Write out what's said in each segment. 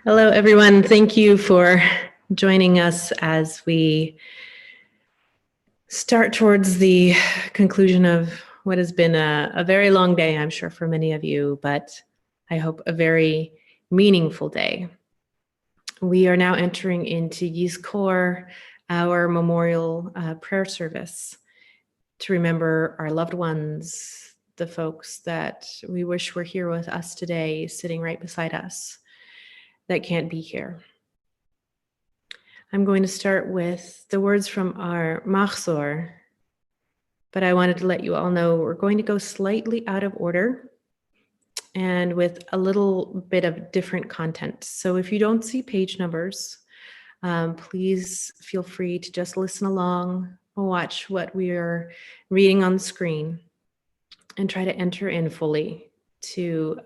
Hello, everyone. Thank you for joining us as we start towards the conclusion of what has been a very long day, I'm sure, for many of you, but I hope a very meaningful day. We are now entering into Yizkor, our memorial prayer service, to remember our loved ones, the folks that we wish were here with us today, sitting right beside us, that can't be here. I'm going to start with the words from our Machzor, but I wanted to let you all know we're going to go slightly out of order and with a little bit of different content. So if you don't see page numbers, please feel free to just listen along, watch what we are reading on the screen, and try to enter in fully to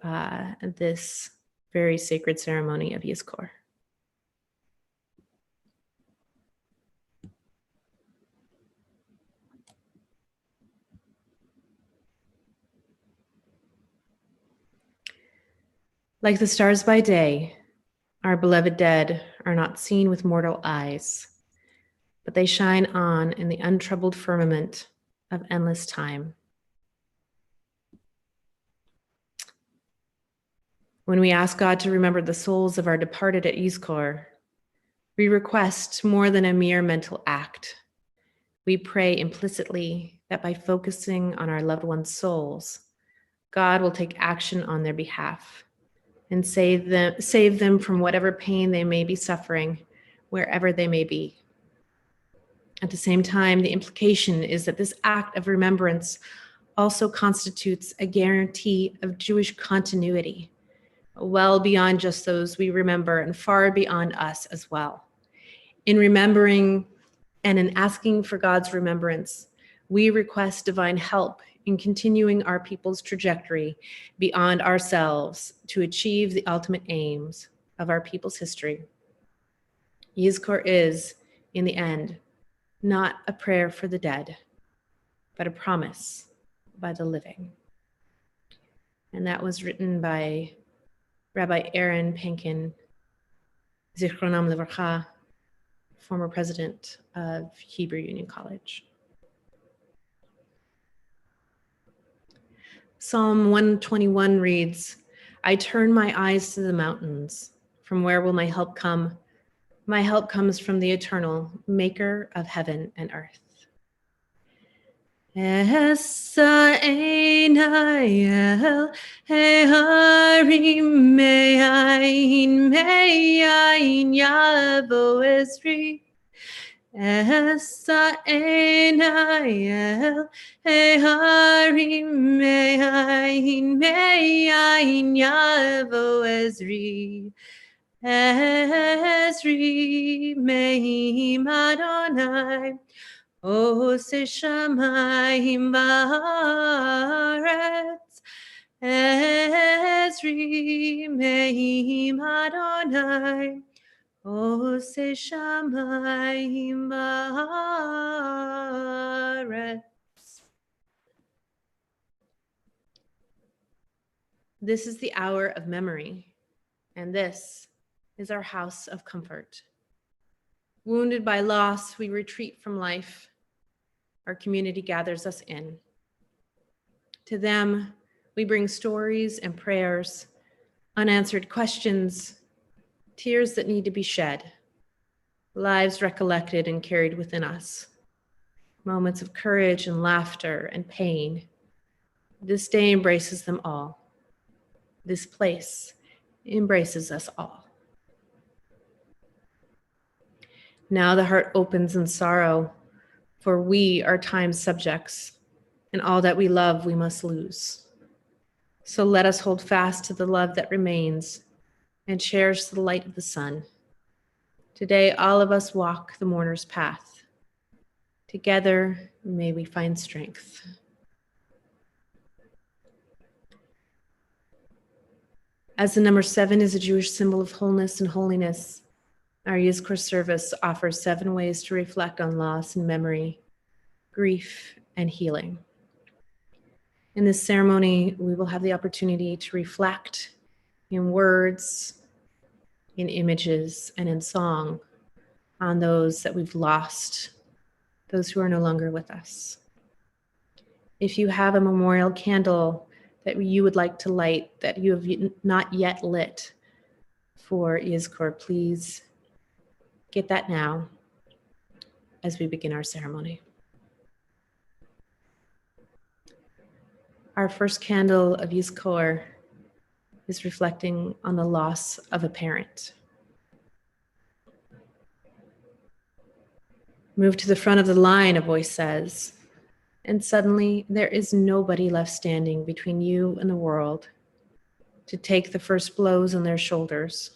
this very sacred ceremony of Yizkor. Like the stars by day, our beloved dead are not seen with mortal eyes, but they shine on in the untroubled firmament of endless time. When we ask God to remember the souls of our departed at Yizkor, we request more than a mere mental act. We pray implicitly that by focusing on our loved ones' souls, God will take action on their behalf and save them from whatever pain they may be suffering, wherever they may be. At the same time, the implication is that this act of remembrance also constitutes a guarantee of Jewish continuity, well beyond just those we remember and far beyond us as well. In remembering and in asking for God's remembrance, we request divine help in continuing our people's trajectory beyond ourselves to achieve the ultimate aims of our people's history. Yizkor is, in the end, not a prayer for the dead, but a promise by the living. And that was written by Rabbi Aaron Pankin, Zichronam Livracha, former president of Hebrew Union College. Psalm 121 reads, I turn my eyes to the mountains. From where will my help come? My help comes from the eternal, maker of heaven and earth. Esa einai el heharim me'ayin yavo ezri. Esa einai el heharim me'ayin yavo ezri. Ezri me'im Adonai. Ose shamayim ba'aretz, Ezri me'im Adonai, Ose shamayim ba'aretz. This is the hour of memory, and this is our house of comfort. Wounded by loss, we retreat from life. Our community gathers us in. To them, we bring stories and prayers, unanswered questions, tears that need to be shed, lives recollected and carried within us, moments of courage and laughter and pain. This day embraces them all. This place embraces us all. Now the heart opens in sorrow, for we are time's subjects, and all that we love we must lose. So let us hold fast to the love that remains and cherish the light of the sun. Today, all of us walk the mourner's path. Together, may we find strength. As the number 7 is a Jewish symbol of wholeness and holiness, our Yizkor service offers 7 ways to reflect on loss and memory, grief and healing. In this ceremony, we will have the opportunity to reflect in words, in images and in song on those that we've lost, those who are no longer with us. If you have a memorial candle that you would like to light that you have not yet lit for Yizkor, please get that now as we begin our ceremony. Our first candle of Yizkor is reflecting on the loss of a parent. Move to the front of the line, a voice says, and suddenly there is nobody left standing between you and the world to take the first blows on their shoulders.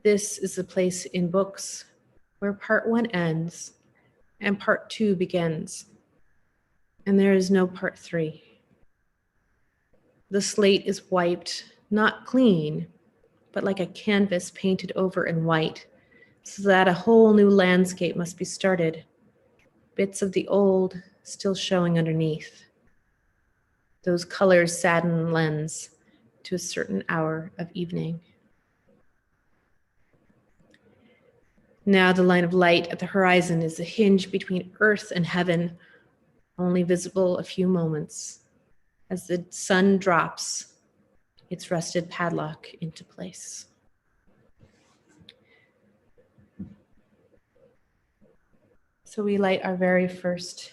This is the place in books where part 1 ends and part 2 begins, and there is no part 3. The slate is wiped, not clean, but like a canvas painted over in white, so that a whole new landscape must be started, bits of the old still showing underneath. Those colors sadden lens to a certain hour of evening. Now the line of light at the horizon is the hinge between earth and heaven, only visible a few moments as the sun drops its rusted padlock into place. So we light our very first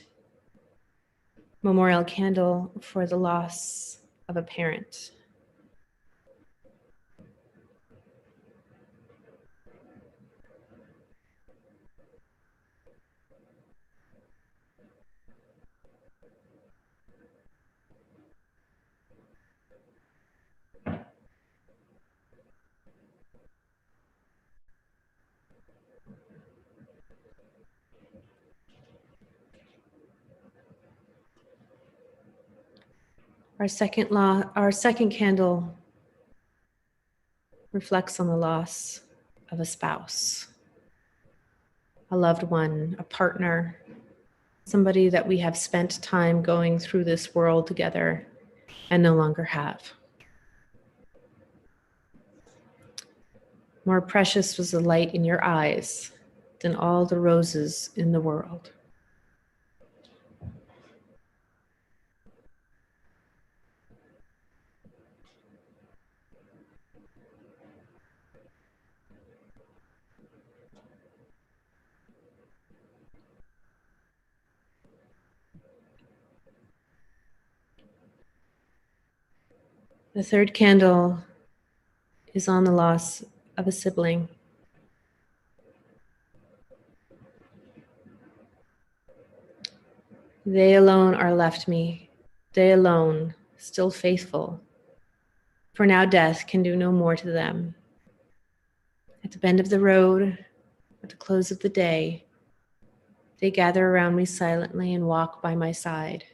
memorial candle for the loss of a parent. Our second candle reflects on the loss of a spouse, a loved one, a partner, somebody that we have spent time going through this world together and no longer have. More precious was the light in your eyes than all the roses in the world. The third candle is on the loss of a sibling. They alone are left me, they alone, still faithful, for now death can do no more to them. At the bend of the road, at the close of the day, they gather around me silently and walk by my side.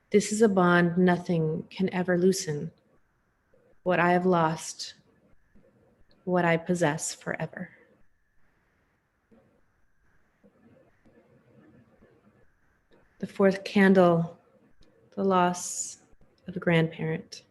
This is a bond nothing can ever loosen. What I have lost, what I possess forever. The fourth candle, the loss of a grandparent.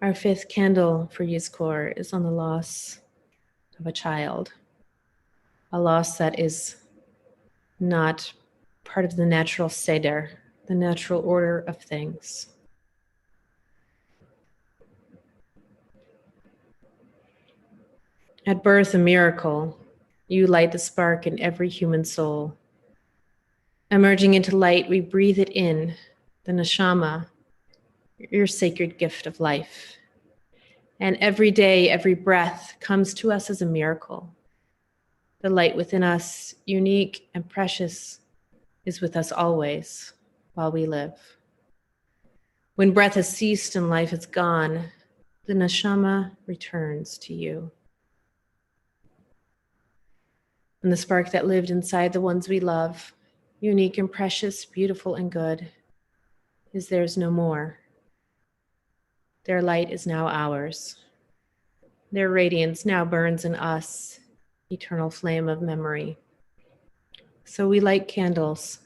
Our fifth candle for Yizkor is on the loss of a child, a loss that is not part of the natural seder, the natural order of things. At birth, a miracle, you light the spark in every human soul. Emerging into light, we breathe it in, the neshama, your sacred gift of life. And every day, every breath comes to us as a miracle. The light within us, unique and precious, is with us always while we live. When breath has ceased and life is gone, the neshama returns to you. And the spark that lived inside the ones we love, unique and precious, beautiful and good, is theirs no more. Their light is now ours. Their radiance now burns in us, eternal flame of memory. So we light candles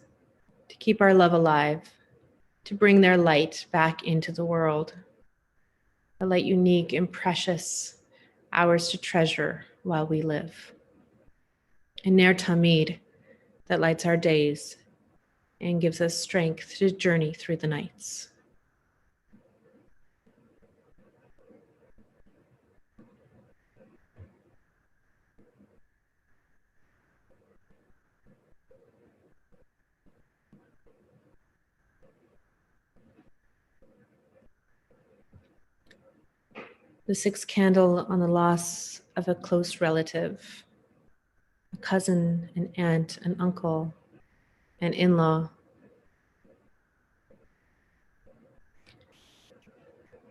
to keep our love alive, to bring their light back into the world. A light unique and precious, ours to treasure while we live. And Ner Tamid, that lights our days and gives us strength to journey through the nights. The sixth candle on the loss of a close relative, a cousin, an aunt, an uncle, an in-law.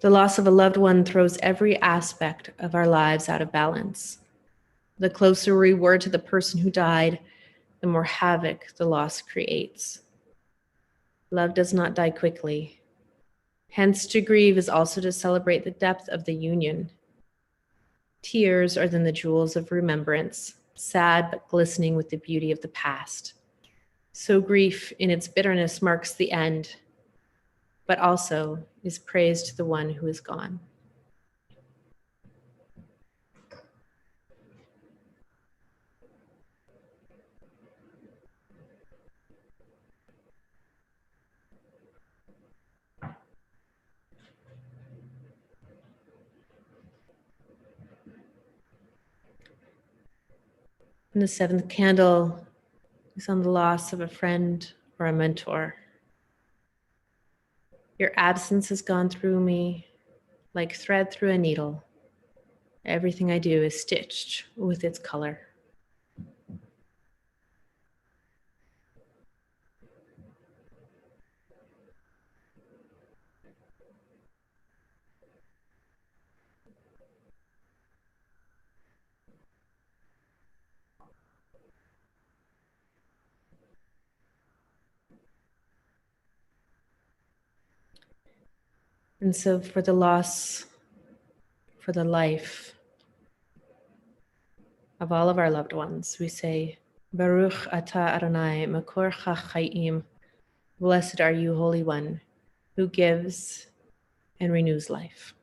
The loss of a loved one throws every aspect of our lives out of balance. The closer we were to the person who died, the more havoc the loss creates. Love does not die quickly. Hence, to grieve is also to celebrate the depth of the union. Tears are then the jewels of remembrance, sad but glistening with the beauty of the past. So grief in its bitterness marks the end, but also is praise to the one who is gone. And the seventh candle is on the loss of a friend or a mentor. Your absence has gone through me like thread through a needle. Everything I do is stitched with its color. And so for the loss, for the life of all of our loved ones, we say, Baruch atah Adonai makor chayim. Blessed are you, Holy One, who gives and renews life.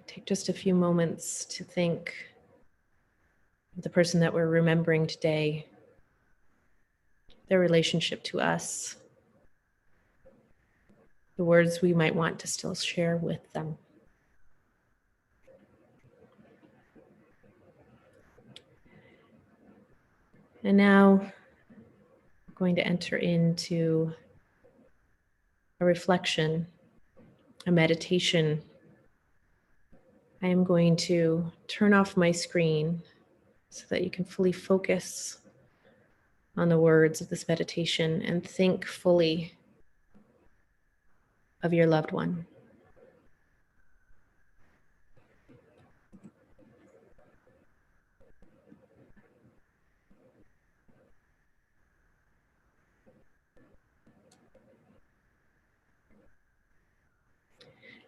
Take just a few moments to think of the person that we're remembering today, their relationship to us, the words we might want to still share with them. And now we're going to enter into a reflection, a meditation. I am going to turn off my screen so that you can fully focus on the words of this meditation and think fully of your loved one.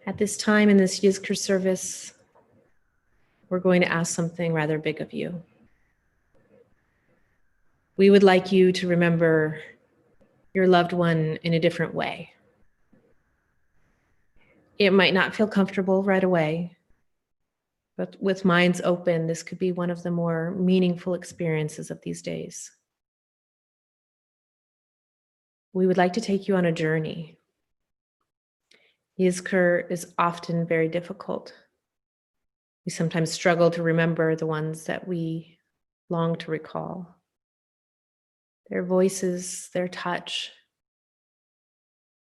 At this time in this Yizkor service, we're going to ask something rather big of you. We would like you to remember your loved one in a different way. It might not feel comfortable right away, but with minds open, this could be one of the more meaningful experiences of these days. We would like to take you on a journey. Yizkor is often very difficult. We sometimes struggle to remember the ones that we long to recall. Their voices, their touch.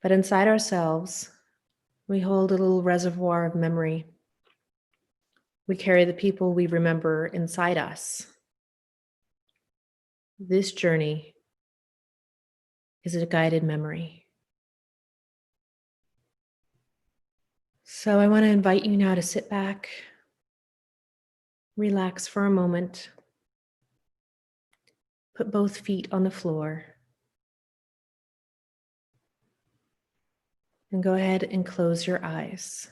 But inside ourselves, we hold a little reservoir of memory. We carry the people we remember inside us. This journey is a guided memory. So I want to invite you now to sit back, relax for a moment, put both feet on the floor, and go ahead and close your eyes.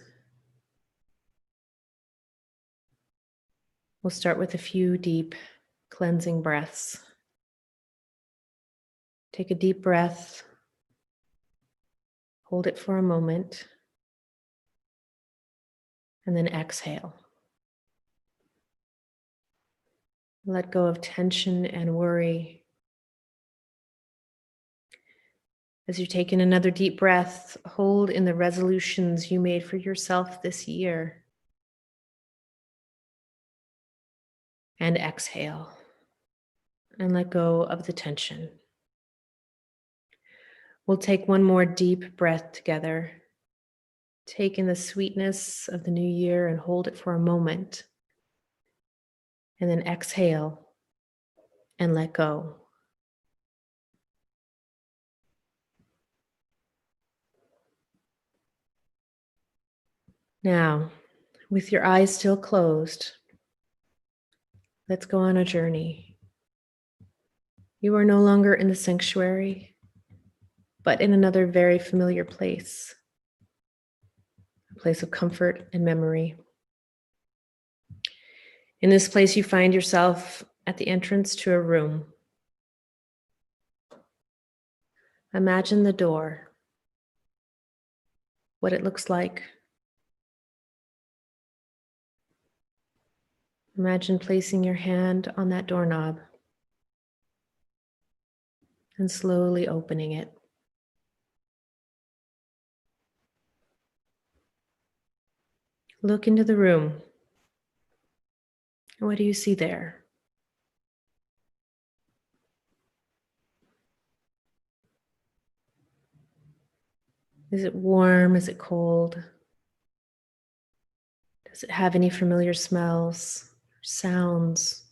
We'll start with a few deep cleansing breaths. Take a deep breath, hold it for a moment, and then exhale. Let go of tension and worry. As you take in another deep breath, hold in the resolutions you made for yourself this year. And exhale. And let go of the tension. We'll take one more deep breath together. Take in the sweetness of the new year and hold it for a moment. And then exhale and let go. Now, with your eyes still closed, let's go on a journey. You are no longer in the sanctuary, but in another very familiar place, a place of comfort and memory. In this place, you find yourself at the entrance to a room. Imagine the door, what it looks like. Imagine placing your hand on that doorknob and slowly opening it. Look into the room. What do you see there? Is it warm? Is it cold? Does it have any familiar smells, sounds?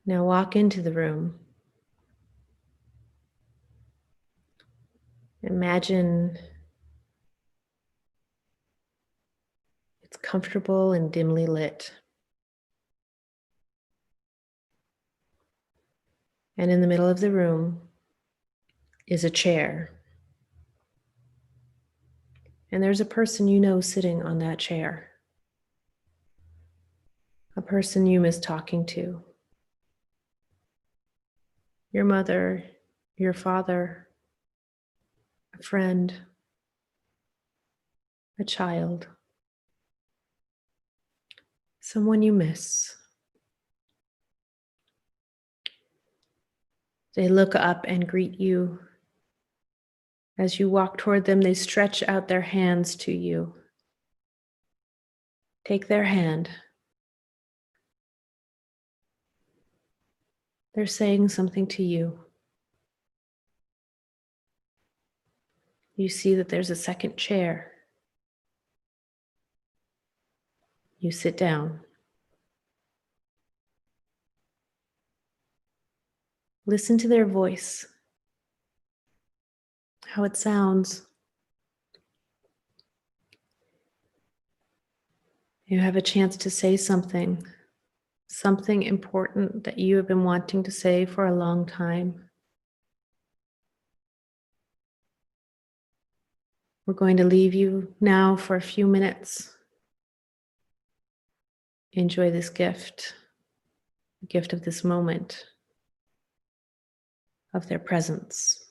Now walk into the room. Imagine it's comfortable and dimly lit. And in the middle of the room is a chair. And there's a person you know sitting on that chair. A person you miss talking to. Your mother, your father, a friend, a child, someone you miss. They look up and greet you. As you walk toward them, they stretch out their hands to you. Take their hand. They're saying something to you. You see that there's a second chair. You sit down. Listen to their voice, how it sounds. You have a chance to say something important that you have been wanting to say for a long time. We're going to leave you now for a few minutes. Enjoy this gift, the gift of this moment, of their presence.